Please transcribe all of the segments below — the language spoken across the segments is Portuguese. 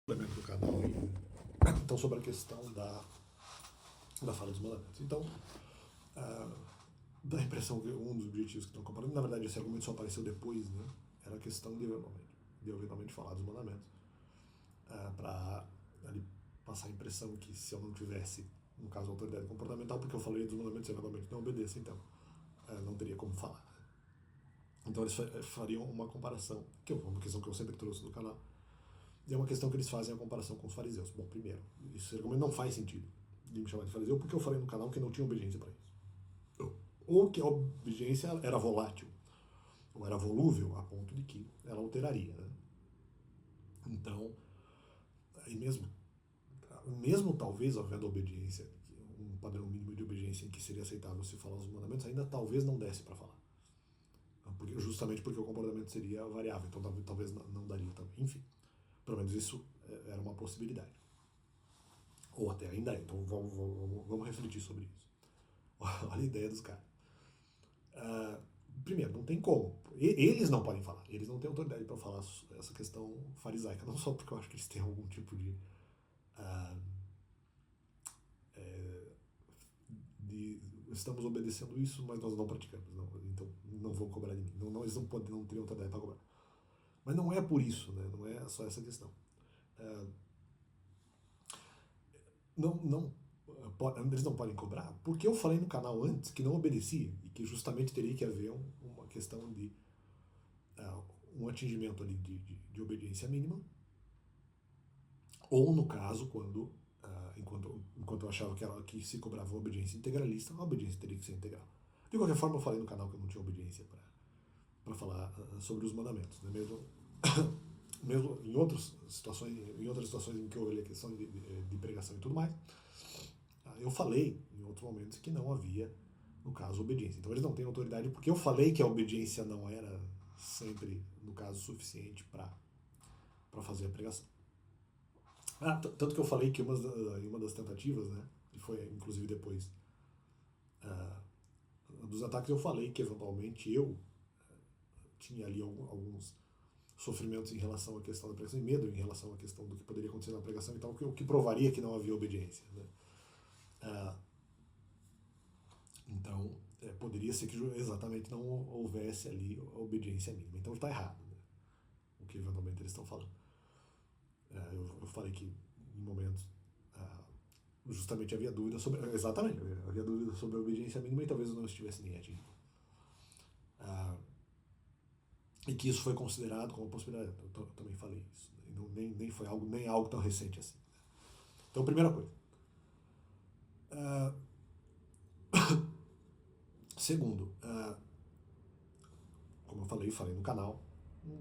Elemento do canal aí. Então, sobre a questão da fala dos mandamentos. Então, dá a impressão que um dos objetivos que estão comparando, na verdade, esse argumento só apareceu depois, né? Era a questão de eventualmente falar dos mandamentos. Para ali passar a impressão que se eu não tivesse, no caso, autoridade comportamental, porque eu falei dos mandamentos e eventualmente não obedeço, então não teria como falar. Então, eles fariam uma comparação, que é uma questão que eu sempre trouxe no canal. E é uma questão que eles fazem a comparação com os fariseus. Bom, primeiro, esse argumento não faz sentido de me chamar de fariseu, porque eu falei no canal que não tinha obediência para isso. Ou que a obediência era volátil, ou era volúvel, a ponto de que ela alteraria. Né? Então, e mesmo talvez havendo obediência, um padrão mínimo de obediência em que seria aceitável se falar os mandamentos, ainda talvez não desse para falar. Justamente porque o comportamento seria variável, então talvez não daria também. Enfim. Pelo menos isso era uma possibilidade. Ou até ainda é. Então vamos refletir sobre isso. Olha a ideia dos caras. Primeiro, não tem como. Eles não podem falar. Eles não têm autoridade para falar essa questão farisaica. Não só porque eu acho que eles têm algum tipo de estamos obedecendo isso, mas nós não praticamos. Não, então não vão cobrar de mim. Eles não teriam autoridade para cobrar. Mas não é por isso, né? Não é só essa questão. Eles não podem cobrar, porque eu falei no canal antes que não obedecia e que justamente teria que haver uma questão de um atingimento ali de obediência mínima, ou no caso, enquanto eu achava que se cobrava uma obediência integralista, a obediência teria que ser integral. De qualquer forma, eu falei no canal que eu não tinha obediência para falar sobre os mandamentos, né? Mesmo em outras situações em que houve a questão de pregação e tudo mais, eu falei em outros momentos que não havia, no caso, obediência. Então eles não têm autoridade porque eu falei que a obediência não era sempre, no caso, suficiente para fazer a pregação. Tanto que eu falei que em uma das tentativas, né, e foi inclusive depois dos ataques, eu falei que eventualmente eu tinha ali alguns sofrimentos em relação à questão da pregação e medo em relação à questão do que poderia acontecer na pregação e tal, o que provaria que não havia obediência. Né? Então, poderia ser que exatamente não houvesse ali a obediência mínima. Então está errado, né? O que eventualmente eles estão falando. Eu falei que em momentos justamente havia dúvida sobre. Exatamente, havia dúvida sobre a obediência mínima e talvez eu não estivesse nem atingindo. E que isso foi considerado como possibilidade. Eu também falei isso. Né? Nem foi algo tão recente assim. Então, primeira coisa. Segundo, como eu falei no canal,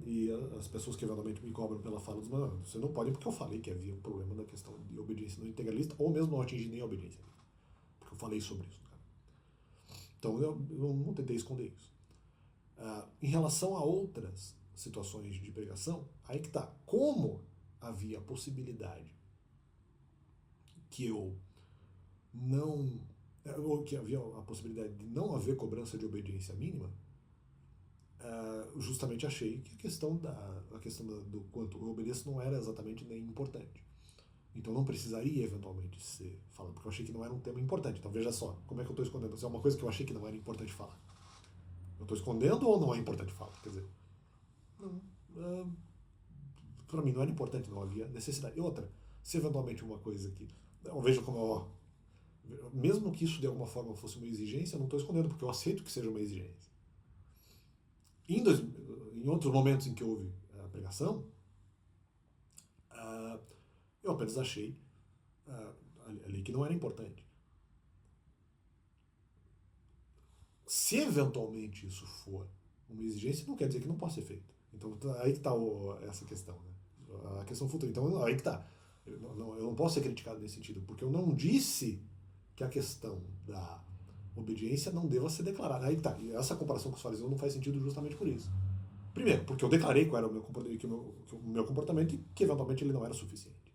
e as pessoas que eventualmente me cobram pela fala dos mandamentos, você não pode porque eu falei que havia um problema da questão de obediência não integralista, ou mesmo não atingir nem a obediência. Porque eu falei sobre isso. Cara. Então eu não tentei esconder isso. Em relação a outras situações de pregação, aí que tá. Como havia a possibilidade que eu não. Ou que havia a possibilidade de não haver cobrança de obediência mínima, justamente achei que a questão do quanto eu obedeço não era exatamente nem importante. Então não precisaria eventualmente ser falado, porque eu achei que não era um tema importante. Então veja só, como é que eu estou escondendo? Se é uma coisa que eu achei que não era importante falar. Eu estou escondendo ou não é importante falar? Quer dizer, para mim não era importante, não havia necessidade. E outra, se eventualmente uma coisa que. Veja como mesmo que isso de alguma forma fosse uma exigência, eu não estou escondendo, porque eu aceito que seja uma exigência. Em outros momentos em que houve a pregação, eu apenas achei ali que não era importante. Se eventualmente isso for uma exigência, não quer dizer que não possa ser feito. Então aí que está essa questão, né? A questão futura. Então aí que está. Eu não posso ser criticado nesse sentido, porque eu não disse que a questão da obediência não deva ser declarada. Aí que está. E essa comparação com os fariseus não faz sentido justamente por isso. Primeiro, porque eu declarei qual era o meu comportamento e que eventualmente ele não era suficiente.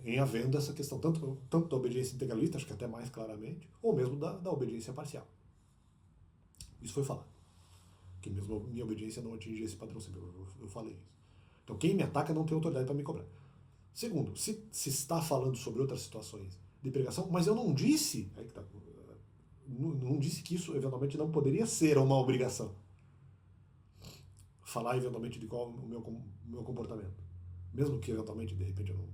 Em havendo essa questão tanto da obediência integralista, acho que até mais claramente, ou mesmo da obediência parcial. Isso foi falado. Que mesmo a minha obediência não atinge esse padrão sempre. Eu falei isso. Então quem me ataca não tem autoridade para me cobrar. Segundo, se está falando sobre outras situações de pregação, mas eu não disse, aí que tá, não disse que isso eventualmente não poderia ser uma obrigação. Falar eventualmente de qual o meu comportamento. Mesmo que eventualmente, de repente, eu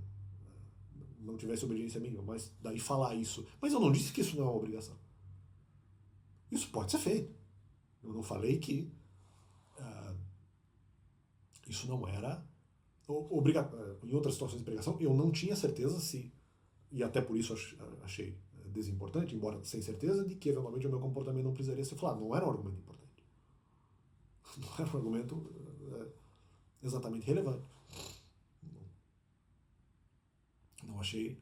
não tivesse obediência mínima, mas daí falar isso. Mas eu não disse que isso não é uma obrigação. Isso pode ser feito. Eu não falei que isso não era obrigatório. Em outras situações de pregação, eu não tinha certeza se, e até por isso achei desimportante, embora sem certeza, de que eventualmente o meu comportamento não precisaria ser falado. Não era um argumento importante. Não era um argumento exatamente relevante. Não achei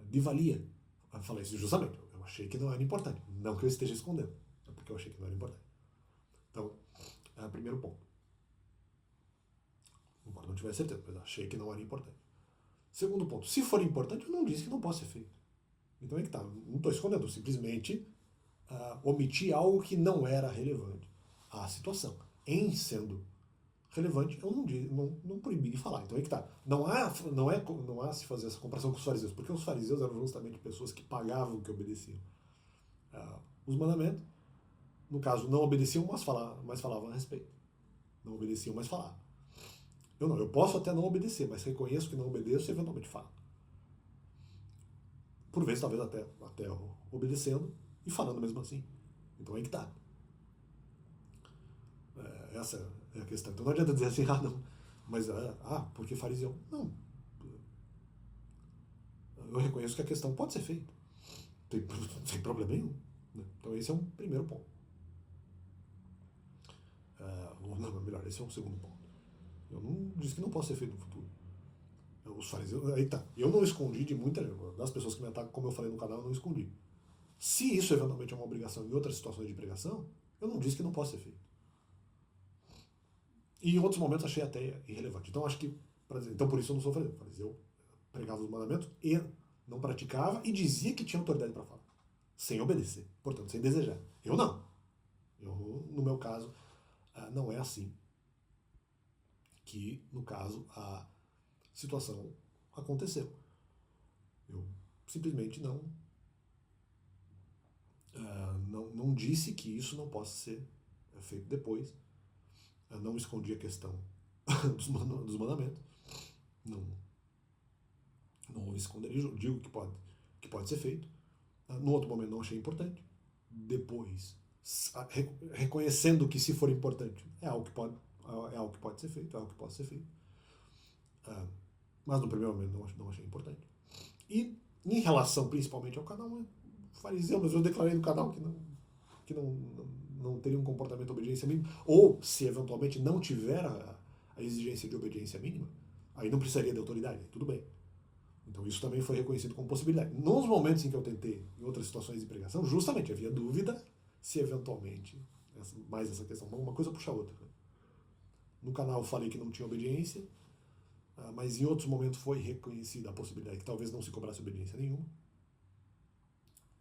de valia falar isso justamente. Eu achei que não era importante. Não que eu esteja escondendo, é porque eu achei que não era importante. Então, primeiro ponto. Embora não tivesse certeza, mas achei que não era importante. Segundo ponto, se for importante, eu não disse que não pode ser feito. Então é que tá, não estou escondendo, simplesmente omiti algo que não era relevante à situação. Em sendo relevante, eu não proibi de falar. Então é que tá. Não há se fazer essa comparação com os fariseus, porque os fariseus eram justamente pessoas que pagavam que obedeciam os mandamentos. No caso, não obedeciam, mas falavam a respeito. Não obedeciam, mas falavam. Eu não, eu posso até não obedecer, mas reconheço que não obedeço e eventualmente falo. Por vezes, talvez até obedecendo e falando mesmo assim. Então aí que tá. Essa é a questão. Então não adianta dizer assim, não. Mas, porque fariseu. Não. Eu reconheço que a questão pode ser feita. Sem problema nenhum. Né? Então esse é um primeiro ponto. Ou não, melhor, esse é um segundo ponto. Eu não disse que não pode ser feito no futuro. Os fariseus, aí tá. Eu não escondi de muita das pessoas que me atacam, como eu falei no canal, eu não escondi. Se isso eventualmente é uma obrigação em outras situações de pregação, eu não disse que não pode ser feito. E em outros momentos achei até irrelevante. Então acho que, então por isso eu não sou fariseu. Fariseu pregava os mandamentos e não praticava e dizia que tinha autoridade para falar, sem obedecer, portanto, sem desejar. Eu não. Eu, no meu caso, não é assim que, no caso, a situação aconteceu. Eu simplesmente não disse que isso não possa ser feito depois. Eu não escondi a questão dos mandamentos. Não esconderia, digo que pode ser feito. No outro momento não achei importante. Depois, reconhecendo que se for importante, é algo que pode ser feito, é algo que pode ser feito. Mas no primeiro momento não achei importante. E em relação principalmente ao canal fariseu, mas eu declarei no canal que não teria um comportamento de obediência mínima, ou se eventualmente não tiver a exigência de obediência mínima, aí não precisaria de autoridade, tudo bem. Então isso também foi reconhecido como possibilidade. Nos momentos em que eu tentei, em outras situações de pregação, justamente havia dúvida se eventualmente, mais essa questão, uma coisa puxa a outra. No canal eu falei que não tinha obediência, mas em outros momentos foi reconhecida a possibilidade que talvez não se cobrasse obediência nenhuma.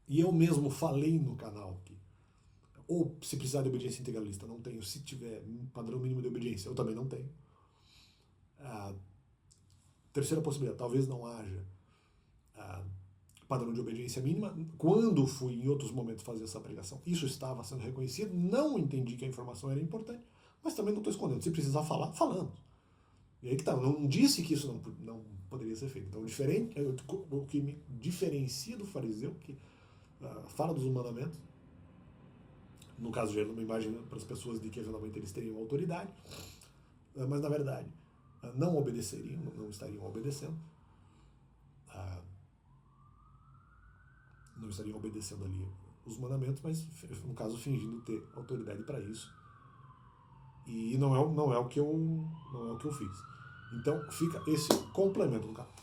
E eu mesmo falei no canal que, ou se precisar de obediência integralista, não tenho. Se tiver um padrão mínimo de obediência, eu também não tenho. Terceira possibilidade, talvez não haja padrão de obediência mínima. Quando fui em outros momentos fazer essa pregação, isso estava sendo reconhecido, não entendi que a informação era importante, mas também não estou escondendo. Se precisar falar, falamos. E aí que tá, eu não disse que isso não poderia ser feito. Então, o que me diferencia do fariseu, que fala dos mandamentos, no caso, gerando uma imagem para as pessoas de que eventualmente eles teriam autoridade, mas na verdade não obedeceriam, não estariam obedecendo, não estariam obedecendo ali os mandamentos, mas no caso fingindo ter autoridade para isso. E não é o que eu fiz. Então fica esse complemento do canal.